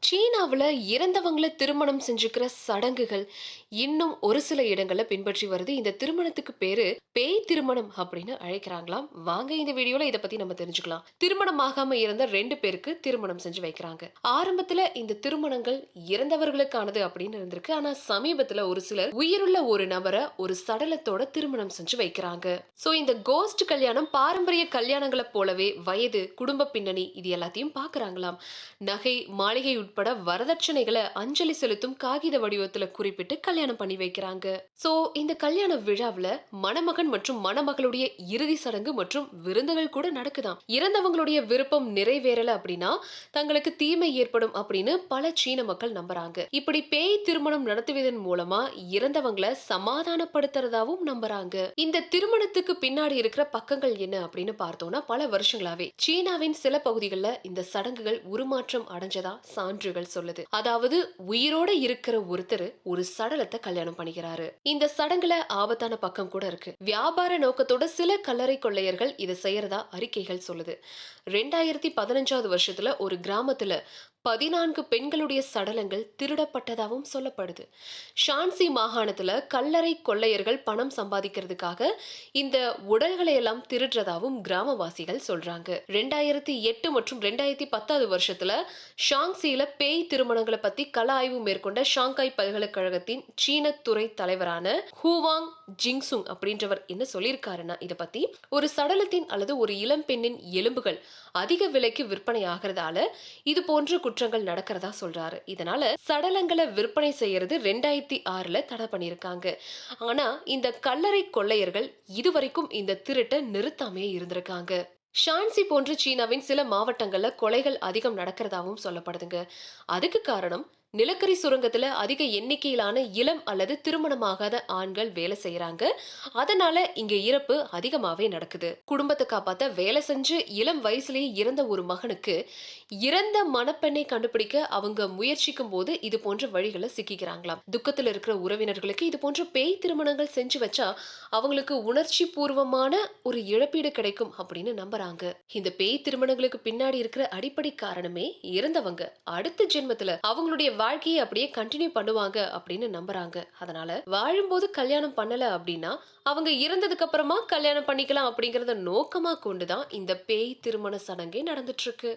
சீனாவுல இறந்தவங்கள திருமணம் செஞ்சுக்கிற சடங்குகள் இன்னும் ஒரு சில இடங்கள்ல பின்பற்றி வருது. இந்த திருமணத்துக்கு பேரு பேய் திருமணம் அப்படின்னு அழைக்கிறாங்களாம். வாங்க இந்த வீடியோல இத பத்தி நம்ம தெரிஞ்சுக்கலாம். திருமணம் ஆகாம இறந்த 2 பேருக்கு திருமணம் செஞ்சு வைக்கிறாங்க. ஆரம்பத்துல இந்த திருமணங்கள் இறந்தவர்களுக்கானது அப்படின்னு இருந்திருக்கு. ஆனா சமீபத்துல ஒரு சிலர் உயிருள்ள ஒரு நபர ஒரு சடலத்தோட திருமணம் செஞ்சு வைக்கிறாங்க. சோ இந்த கோஸ்ட் கல்யாணம் பாரம்பரிய கல்யாணங்கள போலவே வயது, குடும்ப பின்னணி இது எல்லாத்தையும் பாக்குறாங்களாம். நகை, மாளிகை உட்பட வரதட்சணைகளை அஞ்சலி செலுத்தும் காகித வடிவத்துல குறிப்பிட்டு கல்யாணம் பண்ணி வைக்கிறாங்க. சோ இந்த கல்யாண விழாவுல மணமகன் மற்றும் மணமகளுடைய இறுதி சடங்கு மற்றும் விருந்துகள் கூட நடக்குதாம். இறந்தவங்களுடைய விருப்பம் நிறைவேறல அப்படின்னா தங்களுக்கு தீமை ஏற்படும் அப்படின்னு பல சீன மக்கள் நம்புறாங்க. இப்படி பேய் திருமணம் நடத்துவதன் மூலமா இறந்தவங்களை சமாதானப்படுத்துறதாவும் நம்புறாங்க. இந்த திருமணத்துக்கு பின்னாடி இருக்கிற பக்கங்கள் என்ன அப்படின்னு பார்த்தோம்னா பல வருஷங்களாவே சீனாவின் சில பகுதிகளில் இந்த சடங்குகள் உருமாற்றம் அடைஞ்சதா சான்றுகள் சொல்லுது. அதாவது உயிரோட இருக்கிற ஒருத்தர் ஒரு சடலத்தை கல்யாணம் பண்ணிக்கிறாரு. இந்த சடங்குல ஆபத்தான பக்கம் கூட இருக்கு. வியாபார நோக்கத்தோட சில கல்லறை கொள்ளையர்கள் இதை செய்யறதா அறிக்கைகள் சொல்லுது. 2015 வருஷத்துல ஒரு கிராமத்துல 14 பெண்களுடைய சடலங்கள் திருடப்பட்டதாகவும் சொல்லப்படுது. ஷான்சி மாகாணத்துல கல்லறை கொள்ளையர்கள் பணம் சம்பாதிக்கிறதுக்காக இந்த உடல்களை எல்லாம் திருடுறதாவும் கிராமவாசிகள் சொல்றாங்க. 2008 மற்றும் 2010 வருஷத்துல ஷாங்சியில பேய் திருமணங்களை பத்தி கள ஆய்வு மேற்கொண்ட ஷாங்காய் பல்கலைக்கழகத்தின் சீன துறை தலைவரான ஹூவாங் ஜிங்சுங் அப்படின்றவர் என்ன சொல்லியிருக்காருன்னா இத பத்தி ஒரு சடலத்தின் அல்லது ஒரு இளம் பெண்ணின் எலும்புகள் அதிக விலைக்கு விற்பனை ஆகிறதால இது போன்ற குற்றங்கள் நடக்கிறதா சொல்றாரு. இதனால சடலங்களை விற்பனை செய்யறது 2006ல தடை பண்ணிருக்காங்க. ஆனா இந்த கல்லறை கொள்ளையர்கள் இதுவரைக்கும் இந்த திருட்டை நிறுத்தாமே இருந்திருக்காங்க. ஷான்சி போன்ற சீனாவின் சில மாவட்டங்கள்ல கொலைகள் அதிகம் நடக்கிறதாவும் சொல்லப்படுதுங்க. அதுக்கு காரணம் நிலக்கரி சுரங்கத்துல அதிக எண்ணிக்கையிலான இளம் அல்லது திருமணமாகாத ஆண்கள் வேலை செய்யறாங்க. அதனால இங்க இறப்பு அதிகமாவே நடக்குது. குடும்பத்தை காப்பாத்த வேலை செஞ்சு இளம் வயசுலயே இறந்த ஒரு மகனுக்கு இறந்த மணப்பெண்ணை கண்டுபிடிக்க அவங்க முயற்சிக்கும் போது இது போன்ற வழிகளை சிக்கிக்கிறாங்களாம். துக்கத்துல இருக்கிற உறவினர்களுக்கு இது போன்ற பேய் திருமணங்கள் செஞ்சு வச்சா அவங்களுக்கு உணர்ச்சி பூர்வமான ஒரு இழப்பீடு கிடைக்கும் அப்படின்னு நம்புறாங்க. இந்த பேய் திருமணங்களுக்கு பின்னாடி இருக்கிற அடிப்படை காரணமே இறந்தவங்க அடுத்த ஜென்மத்துல அவங்களுடைய வாழ்க்கையை அப்படியே கண்டினியூ பண்ணுவாங்க அப்படின்னு நம்புறாங்க. அதனால வாழும்போது கல்யாணம் பண்ணல அப்படின்னா அவங்க இறந்ததுக்கு அப்புறமா கல்யாணம் பண்ணிக்கலாம் அப்படிங்கறத நோக்கமா கொண்டுதான் இந்த பேய் திருமண சடங்கே நடந்துட்டு இருக்கு.